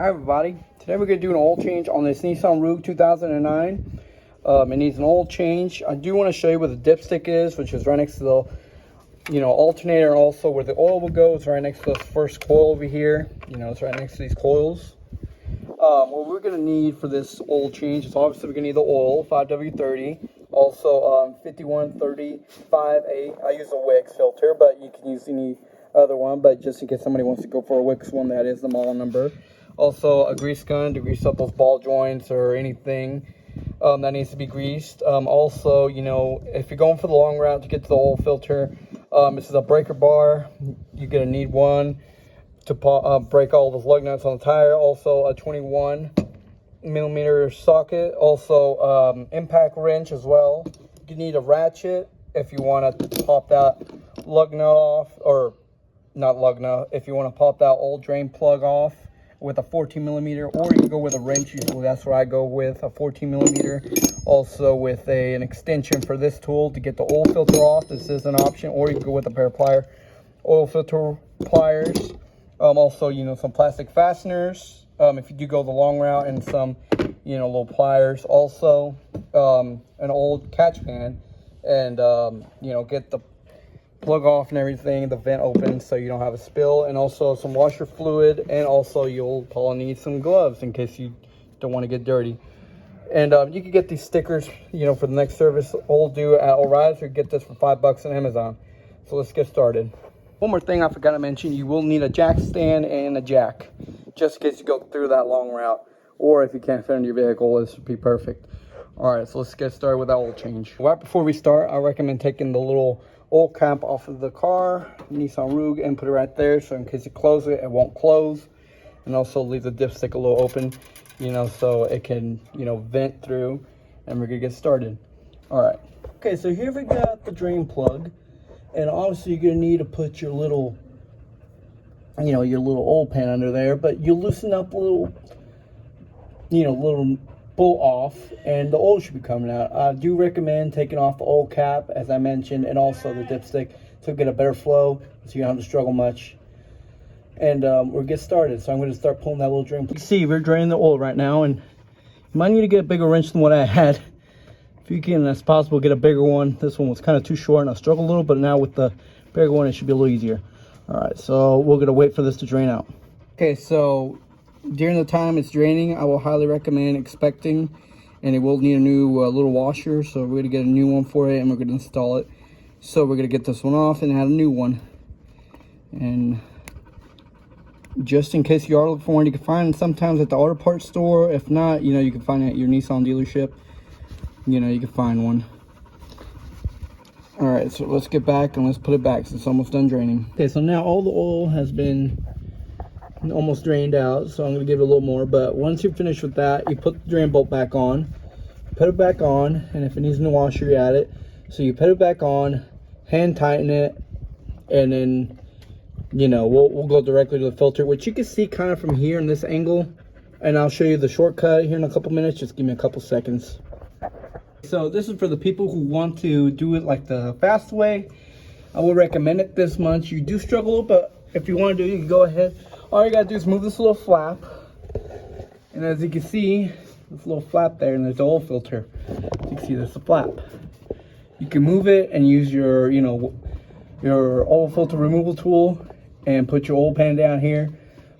Hi everybody, today we're going to do an oil change on this Nissan Rouge 2009. It needs an oil change. I do want to show you where the dipstick is, which is right next to the alternator, and also where the oil will go. It's right next to the first coil over here. It's right next to these coils. What we're going to need for this oil change is obviously we're going to need the oil, 5W30, also 5135A. I use a Wix filter, but you can use any other one, but just in case somebody wants to go for a Wix one, that is the model number. Also a grease gun to grease up those ball joints or anything that needs to be greased. Also, if you're going for the long route to get to the oil filter, this is a breaker bar. You're going to need one to break all those lug nuts on the tire. Also a 21mm socket. Also impact wrench as well. You need a ratchet if you want to pop that lug nut off, or not lug nut, if you want to pop that old drain plug off with a 14mm, or you can go with a wrench. Usually that's what I go with, a 14mm. Also with an extension for this tool to get the oil filter off. This is an option, or you can go with a pair of oil filter pliers. Also, some plastic fasteners if you do go the long route, and some little pliers. Also an old catch pan, and get the plug off and everything, the vent open so you don't have a spill, and also some washer fluid, and also you'll probably need some gloves in case you don't want to get dirty. And you can get these stickers for the next service we'll do at O'Reilly's, or get this for $5 on Amazon. So let's get started. One more thing I forgot to mention, you will need a jack stand and a jack, just in case you go through that long route, or if you can't fit in your vehicle, this would be perfect. All right, so let's get started with that oil change. Right before we start, I recommend taking the little oil cap off of the car, Nissan Rouge, and put it right there, so in case you close it, it won't close. And also leave the dipstick a little open, so it can, vent through. And we're gonna get started. All right. Okay, so here we got the drain plug, and obviously you're gonna need to put your little, your little oil pan under there, but you loosen up a little, little bolt off, and the oil should be coming out. I do recommend taking off the oil cap, as I mentioned, and also the dipstick, to get a better flow, so you don't have to struggle much. And we'll get started. So I'm going to start pulling that little drain. You can see we're draining the oil right now, and you might need to get a bigger wrench than what I had. If you can, as possible, get a bigger one. This one was kind of too short, and I struggled a little, but now with the bigger one, it should be a little easier. All right, so we're going to wait for this to drain out. Okay, so during the time it's draining, I will highly recommend inspecting, and it will need a new little washer, so we're going to get a new one for it, and we're going to install it. So we're going to get this one off and add a new one. And just in case you are looking for one, you can find them sometimes at the auto parts store. If not, you can find it at your Nissan dealership. You can find one. All right, so let's get back and let's put it back, so it's almost done draining. Okay, so now all the oil has been almost drained out, so I'm going to give it a little more. But once you're finished with that, you put the drain bolt back on, put it back on, and if it needs a new washer, you add it. So you put it back on, hand tighten it, and then we'll go directly to the filter, which you can see kind of from here in this angle, and I'll show you the shortcut here in a couple minutes. Just give me a couple seconds. So this is for the people who want to do it like the fast way. I would recommend it this much. You do struggle, but if you want to do it, you can go ahead. All you gotta do is move this little flap, and as you can see, this little flap there, and there's the oil filter. As you can see, there's the flap. You can move it and use your your oil filter removal tool and put your oil pan down here.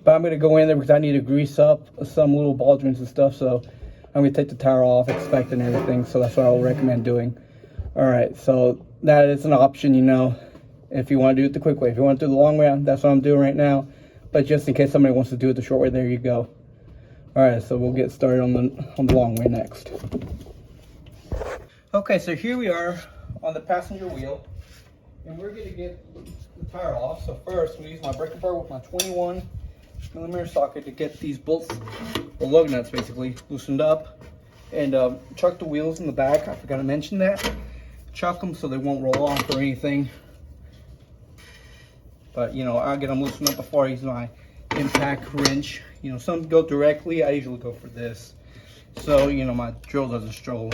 But I'm gonna go in there because I need to grease up some little ball joints and stuff, so I'm gonna take the tire off, inspect and everything. So that's what I would recommend doing. All right, so that is an option, if you want to do it the quick way. If you want to do the long way, that's what I'm doing right now. But just in case somebody wants to do it the short way, there you go. All right, so we'll get started on the long way next. Okay, so here we are on the passenger wheel, and we're going to get the tire off. So first, I'm going to use my breaker bar with my 21mm socket to get these bolts, the lug nuts basically, loosened up, and chuck the wheels in the back. I forgot to mention that. Chuck them so they won't roll off or anything. But I'll get them loosened up before I use my impact wrench. Some go directly. I usually go for this, so my drill doesn't struggle.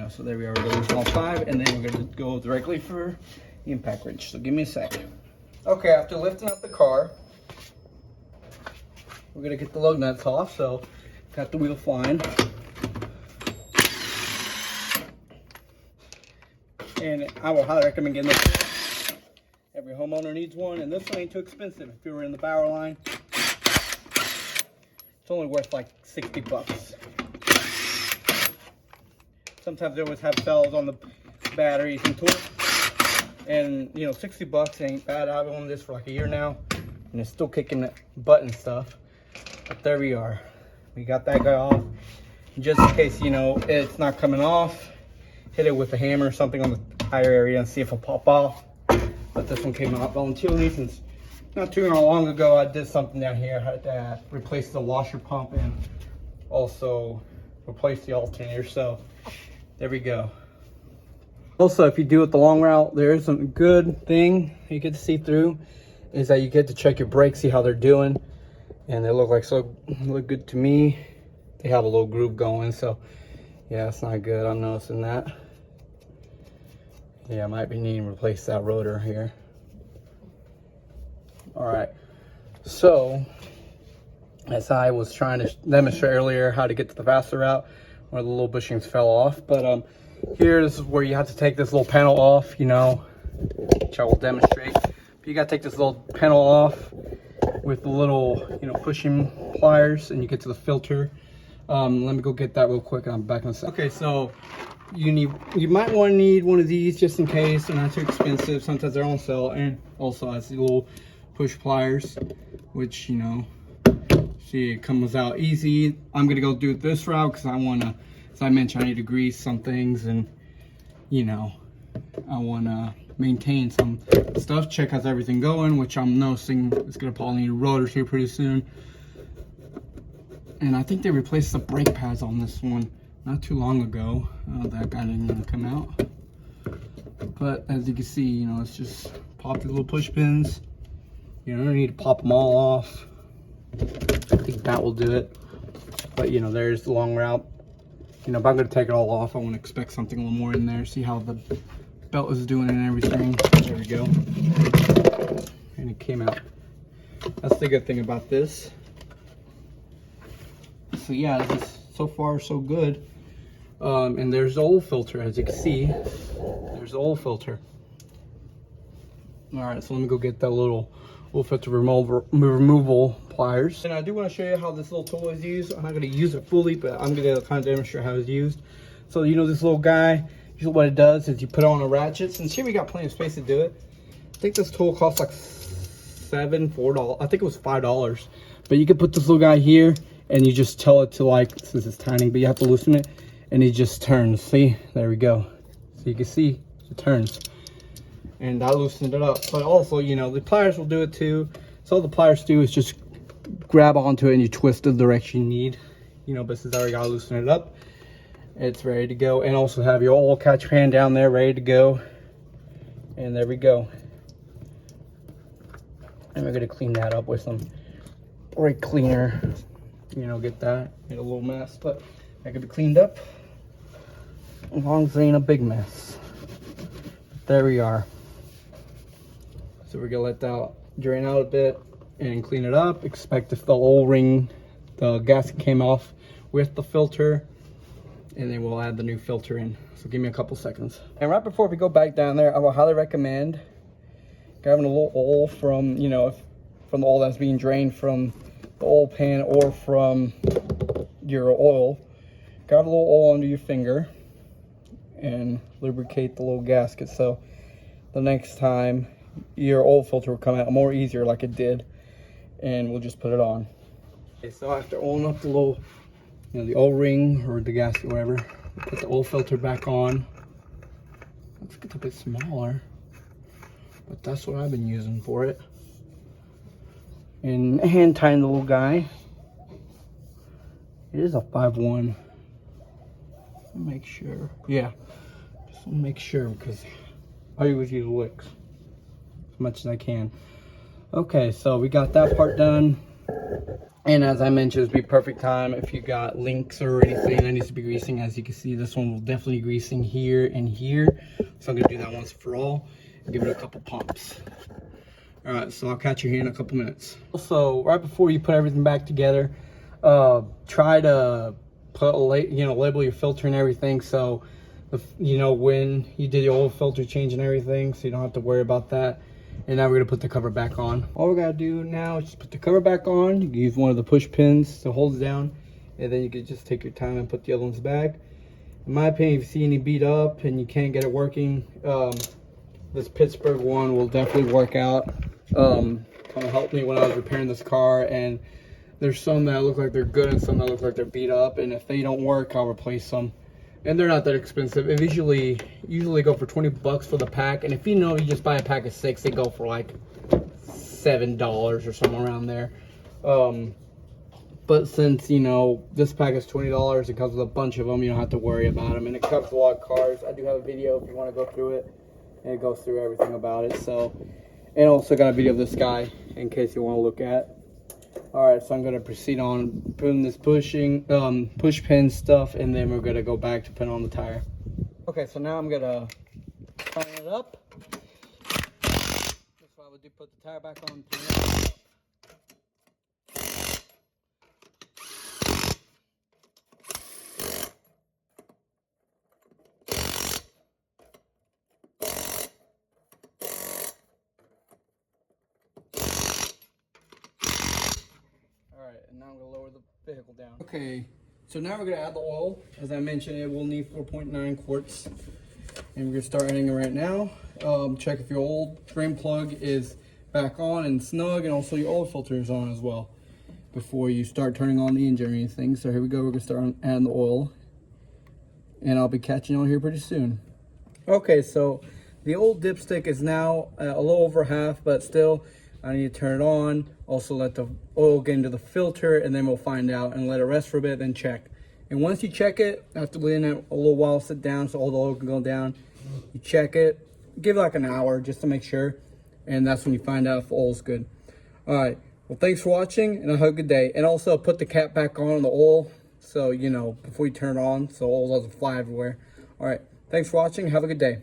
So there we are. We're going to loosen all 5, and then we're going to go directly for the impact wrench. So give me a sec. Okay, after lifting up the car, we're gonna get the lug nuts off. So, got the wheel flying. And I will highly recommend getting this. Every homeowner needs one, and this one ain't too expensive. If you were in the Bower line, it's only worth like 60 bucks. Sometimes they always have sales on the batteries and tools. And, you know, 60 bucks ain't bad. I've owned this for like a year now, and it's still kicking butt and stuff. But there we are. We got that guy off. Just in case, you know, it's not coming off, hit it with a hammer or something on the tire area and see if it'll pop off. But this one came out voluntarily since not too long ago I did something down here. I had to replace the washer pump and also replace the alternator. So there we go. Also, if you do it the long route, there is a good thing you get to see through is that you get to check your brakes, see how they're doing, and they look good to me. They have a little groove going, so yeah, it's not good. I'm noticing that. Yeah, I might be needing to replace that rotor here. All right, so as I was trying to demonstrate earlier how to get to the faster route where the little bushings fell off, but here, this is where you have to take this little panel off, you know, which I will demonstrate. But you got to take this little panel off with the little, you know, pushing pliers, and you get to the filter. Let me go get that real quick, and I'm back in a second. Okay, so you might want to need one of these just in case. They're not too expensive. Sometimes they're on sale, and also has the little push pliers, which, you know, see, it comes out easy. I'm gonna go do it this route because I want to. As I mentioned, I need to grease some things, and you know, I want to maintain some stuff, check how's everything going, which I'm noticing it's gonna probably need rotors here pretty soon. And I think they replaced the brake pads on this one not too long ago. That guy didn't come out, but as you can see, you know, it's just pop the little push pins. You don't need to pop them all off. I think that will do it. But you know, there's the long route. You know, if I'm going to take it all off, I want to expect something a little more in there. See how the belt is doing and everything. There we go. And it came out. That's the good thing about this. So yeah, this is so far so good. And there's the oil filter, as you can see. There's the oil filter. All right, so let me go get that little oil filter removal pliers. And I do want to show you how this little tool is used. I'm not going to use it fully, but I'm going to kind of demonstrate how it's used. So, you know, this little guy, usually what it does is you put on a ratchet. Since here we got plenty of space to do it. I think this tool costs like $4. I think it was $5. But you can put this little guy here, and you just tell it to, like, since it's tiny, but you have to loosen it, and it just turns. See, there we go. So you can see it turns. And I loosened it up. But also, you know, the pliers will do it too. So all the pliers do is just grab onto it and you twist the direction you need. You know, but since I already got to loosen it up, it's ready to go. And also have your oil catch pan down there ready to go. And there we go. And we're going to clean that up with some brake cleaner. You know, get that. Made a little mess, but that could be cleaned up. As long as it ain't a big mess. There we are. So we're gonna let that drain out a bit and clean it up. Expect if the oil ring, the gasket came off with the filter, and then we'll add the new filter in. So give me a couple seconds. And right before we go back down there, I will highly recommend grabbing a little oil from, you know, from the oil that's being drained from the oil pan or from your oil. Grab a little oil under your finger and lubricate the little gasket, so the next time your oil filter will come out more easier like it did, and we'll just put it on. Okay, so after oiling up the little, you know, the oil ring or the gasket, whatever, we'll put the oil filter back on. Let's get a bit smaller, but that's what I've been using for it. And hand tying the little guy. It is a 5-1. Make sure, yeah, just make sure, because I always use wicks as much as I can. Okay, so we got that part done, and as I mentioned, it'd be perfect time if you got links or anything that needs to be greasing. As you can see, this one will definitely greasing here and here, so I'm gonna do that once for all and give it a couple pumps. All right, so I'll catch you here in a couple minutes. So right before you put everything back together, try to put label your filter and everything, so when you did your old filter change and everything, so you don't have to worry about that. And now we're gonna put the cover back on. All we gotta do now is just put the cover back on. You can use one of the push pins to hold it down, and then you can just take your time and put the other ones back. In my opinion, if you see any beat up and you can't get it working, this Pittsburgh one will definitely work out. Kind of helped me when I was repairing this car, and there's some that look like they're good and some that look like they're beat up, and if they don't work, I'll replace them. And they're not that expensive. It usually go for 20 bucks for the pack, and if you just buy a pack of 6, they go for like $7 or something around there. But since this pack is $20, it comes with a bunch of them, you don't have to worry about them, and it covers a lot of cars. I do have a video if you want to go through it, and it goes through everything about it. So, and also got a video of this guy in case you want to look at. All right, so I'm gonna proceed on putting this push pin stuff, and then we're gonna go back to put on the tire. Okay, so now I'm gonna tighten it up. That's why I would put the tire back on. Alright, and now I'm going to lower the vehicle down. Okay, so now we're going to add the oil. As I mentioned, it will need 4.9 quarts. And we're going to start adding it right now. Check if your old drain plug is back on and snug, and also your oil filter is on as well, before you start turning on the engine or anything. So here we go, we're going to start adding the oil. And I'll be catching on here pretty soon. Okay, so the old dipstick is now a little over half, but still, I need to turn it on, also let the oil get into the filter, and then we'll find out and let it rest for a bit, then check. And once you check it, after letting it a little while sit down so all the oil can go down, you check it, give it like an hour just to make sure, and that's when you find out if the oil's good. All right, well, thanks for watching, and have a good day. And also put the cap back on the oil, so before you turn it on, so oil doesn't fly everywhere. All right, thanks for watching, have a good day.